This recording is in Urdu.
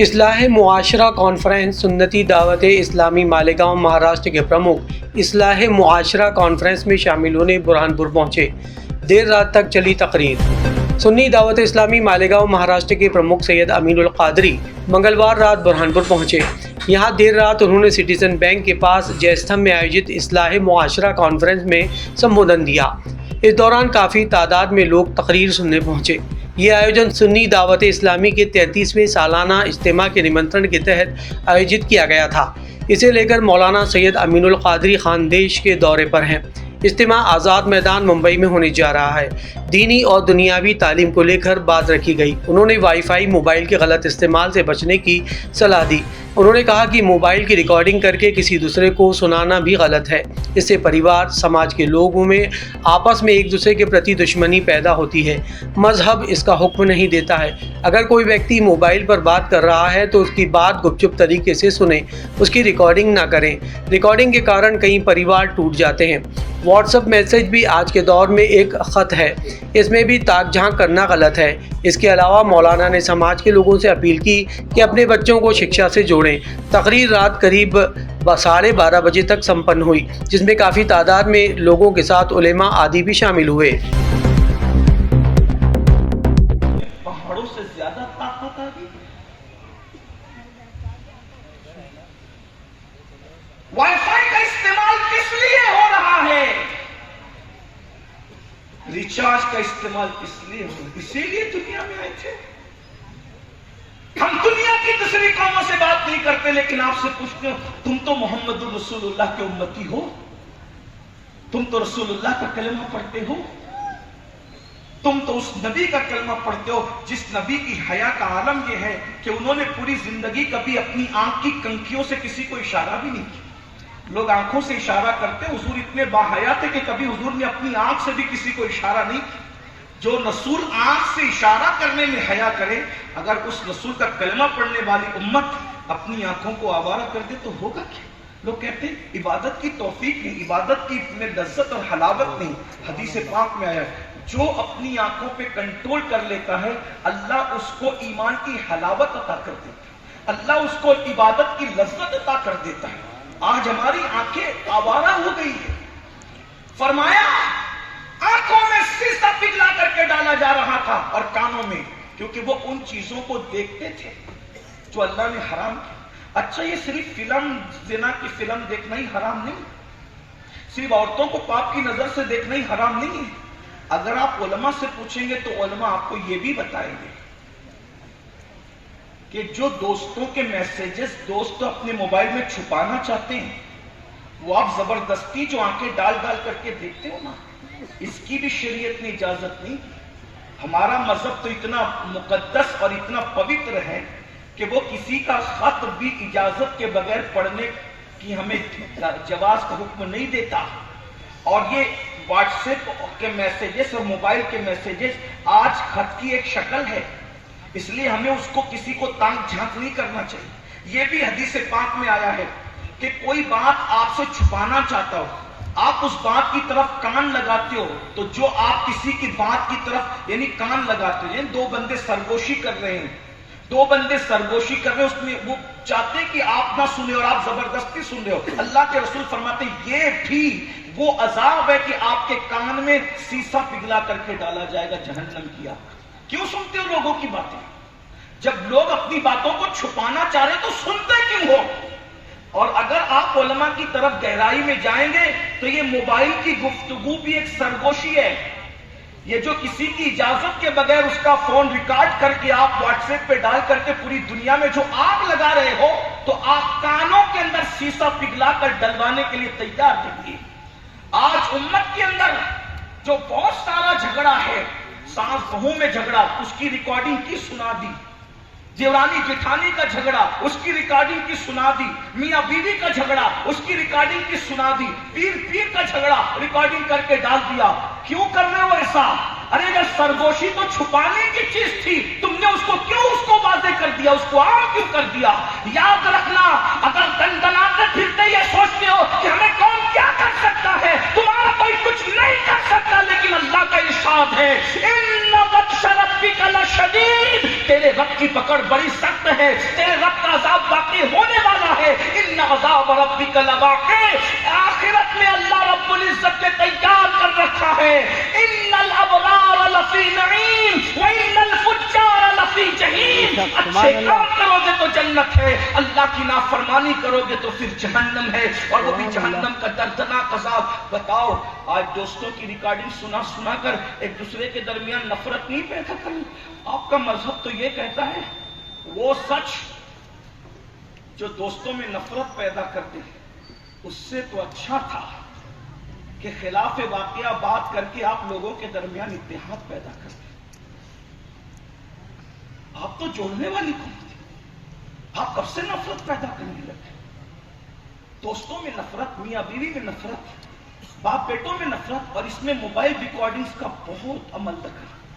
اصلاح معاشرہ کانفرنس سنتی دعوت اسلامی مالیگاؤں مہاراشٹر کے پرمکھ اصلاح معاشرہ کانفرنس میں شامل ہونے برہانپور پہنچے۔ دیر رات تک چلی تقریر۔ سنی دعوت اسلامی مالیگاؤں مہاراشٹر کے پرمکھ سید امین القادری منگلوار رات برہانپور پہنچے۔ یہاں دیر رات انہوں نے سٹیزن بینک کے پاس جیستھم میں آیوجت اصلاح معاشرہ کانفرنس میں سمبودھن دیا۔ اس دوران کافی تعداد میں لوگ تقریر سننے پہنچے۔ یہ آیوجن سنی دعوت اسلامی کے 33ویں سالانہ اجتماع کے نمنترن کے تحت آیوجت کیا گیا تھا۔ اسے لے کر مولانا سید امین القادری خاندیش کے دورے پر ہیں۔ اجتماع آزاد میدان ممبئی میں ہونے جا رہا ہے۔ دینی اور دنیاوی تعلیم کو لے کر بات رکھی گئی۔ انہوں نے وائی فائی موبائل کے غلط استعمال سے بچنے کی صلاح دی۔ انہوں نے کہا کہ موبائل کی ریکارڈنگ کر کے کسی دوسرے کو سنانا بھی غلط ہے۔ اس سے پریوار، سماج کے لوگوں میں آپس میں ایک دوسرے کے پرتی دشمنی پیدا ہوتی ہے۔ مذہب اس کا حکم نہیں دیتا ہے۔ اگر کوئی ویکتی موبائل پر بات کر رہا ہے تو اس کی بات گپ چپ طریقے سے سنیں، اس کی ریکارڈنگ نہ کریں۔ ریکارڈنگ کے کارن کئی پریوار ٹوٹ جاتے ہیں۔ واٹس ایپ میسج بھی آج کے دور میں ایک خط ہے، اس میں بھی تاک جھانک کرنا غلط ہے۔ اس کے علاوہ مولانا نے سماج کے لوگوں سے اپیل کی کہ اپنے بچوں کو شکشا سے جوڑیں۔ تقریر رات قریب 12:30 بجے تک سمپن ہوئی، جس میں کافی تعداد میں لوگوں کے ساتھ علماء آدی بھی شامل ہوئے۔ پہاڑوں سے زیادہ طاقت آ گئی۔ وائی فائی کا استعمال کس لیے ہو رہا ہے؟ ریچارج کا استعمال کس لیے ہو رہا ہے؟ اسی لیے دنیا میں آئے تھے۔ ہم دنیا کی دوسری قوموں سے بات نہیں کرتے، لیکن آپ سے پوچھتے ہو، تم تو محمد رسول اللہ کے امتی ہو، تم تو رسول اللہ کا کلمہ پڑھتے ہو، تم تو اس نبی کا کلمہ پڑھتے ہو جس نبی کی حیا کا عالم یہ ہے کہ انہوں نے پوری زندگی کبھی اپنی آنکھ کی کنکھیوں سے کسی کو اشارہ بھی نہیں کیا۔ لوگ آنکھوں سے اشارہ کرتے، حضور اتنے باحیا تھے کہ کبھی حضور نے اپنی آنکھ سے بھی کسی کو اشارہ نہیں کیا۔ جو رسول آنکھ سے اشارہ کرنے میں حیا کرے، اگر اس رسول کا کلمہ پڑھنے والی امت اپنی آنکھوں کو آوارہ کر دے تو ہوگا کیا؟ لوگ کہتے ہیں عبادت کی توفیق نہیں، عبادت کی میں لذت اور حلاوت نہیں۔ حدیث پاک میں آیا ہے، جو اپنی آنکھوں پہ کنٹرول کر لیتا ہے، اللہ اس کو ایمان کی حلاوت عطا کر دیتا ہے، اللہ اس کو عبادت کی لذت عطا کر دیتا ہے۔ آج ہماری آنکھیں آوارہ ہو گئی ہیں۔ فرمایا آنکھوں میں سیسہ پگھلا کر کے ڈالا جا رہا تھا اور کانوں میں، کیونکہ وہ ان چیزوں کو دیکھتے تھے جو اللہ نے حرام کیا۔ اچھا، یہ صرف فلم، زنا کی فلم دیکھنا ہی حرام نہیں، صرف عورتوں کو پاپ کی نظر سے دیکھنا ہی حرام نہیں ہے۔ اگر آپ علماء سے پوچھیں گے تو علماء آپ کو یہ بھی بتائیں گے کہ جو دوستوں کے میسیجز دوست اپنے موبائل میں چھپانا چاہتے ہیں، وہ آپ زبردستی جو آنکھیں ڈال ڈال کر کے دیکھتے ہو نا، اس کی بھی شریعت نے اجازت نہیں۔ ہمارا مذہب تو اتنا مقدس اور اتنا پوتر ہے کہ وہ کسی کا خط بھی اجازت کے بغیر پڑھنے کی ہمیں جواز کا حکم نہیں دیتا۔ اور یہ واٹس ایپ کے میسیجز اور موبائل کے میسیجز آج خط کی ایک شکل ہے، اس لیے ہمیں اس کو کسی کو تانک جھانک نہیں کرنا چاہیے۔ یہ بھی حدیث پاک میں آیا ہے کہ کوئی بات آپ سے چھپانا چاہتا ہو، آپ اس بات کی طرف کان لگاتے ہو، تو جو آپ کسی کی بات کی طرف یعنی کان لگاتے ہو، یعنی دو بندے سرگوشی کر رہے ہیں، دو بندے سرگوشی کر رہے ہیں، اس میں وہ چاہتے ہیں کہ آپ نہ سنیں اور آپ زبردستی سن رہے ہو۔ اللہ کے رسول فرماتے ہیں یہ بھی وہ عذاب ہے کہ آپ کے کان میں سیسہ پگھلا کر کے ڈالا جائے گا جہنم کی آگ۔ کیوں سنتے ہو لوگوں کی باتیں؟ جب لوگ اپنی باتوں کو چھپانا چاہ رہے تو سنتے کیوں ہو؟ اور اگر آپ علماء کی طرف گہرائی میں جائیں گے تو یہ موبائل کی گفتگو بھی ایک سرگوشی ہے۔ یہ جو کسی کی اجازت کے بغیر اس کا فون ریکارڈ کر کے آپ واٹس ایپ پہ ڈال کر کے پوری دنیا میں جو آگ لگا رہے ہو، تو آپ کانوں کے اندر سیسہ پگھلا کر ڈلوانے کے لیے تیار رہیے۔ آج امت کے اندر جو بہت سارا جھگڑا ہے، ساس بہو میں جھگڑا، اس کی ریکارڈنگ کی سنا دی، دیورانی جیٹھانی کا جھگڑا، اس کی ریکارڈنگ کی سنا دی، میاں بیوی کا جھگڑا، اس کی ریکارڈنگ کی سنا دی، پیر کا جھگڑا ریکارڈنگ کر کے ڈال دیا۔ کیوں کر رہے ہو ایسا؟ ارے جب سرگوشی تو چھپانے کی چیز تھی، تم نے اس کو کیوں اس کو واضح کر دیا، اس کو عام کیوں کر دیا؟ یاد رکھنا، اگر دندناتے پھرتے یہ سوچتے ہو کہ ہمیں کون کیا کر سکتا ہے، تمہارا کوئی کچھ نہیں کر سکتا، لیکن اللہ کا ارشاد ہے، ان بطش ربک لشدید، تیرے رب کی پکڑ بڑی سخت ہے، تیرے رب کا عذاب واقع ہونے والا ہے۔ ان عذاب ربک لواقع، آخرت میں اللہ رب العزت نے تیار کر رکھا ہے۔ ان الابرار لفی نعیم وان الفجار لفی جحیم، اچھے کام کرو گے تو جنت ہے، اللہ کی نافرمانی کرو گے تو پھر جہنم ہے، اور وہ بھی جہنم کا دردناک عذاب۔ بتاؤ آج دوستوں کی ریکارڈنگ سنا سنا کر ایک دوسرے کے درمیان نفرت نہیں پیدا کرنی۔ آپ کا مذہب تو یہ کہتا ہے وہ سچ جو دوستوں میں نفرت پیدا کرتے ہیں اس سے تو اچھا تھا کہ خلاف واقعہ بات کر کے آپ لوگوں کے درمیان اتحاد پیدا کرتے۔ آپ تو جوڑنے والی قوم تھی، آپ کب سے نفرت پیدا کرنے لگے؟ دوستوں میں نفرت، میاں بیوی میں نفرت، باپ بیٹوں میں نفرت، اور اس میں موبائل ریکارڈنگز کا بہت عمل دخل۔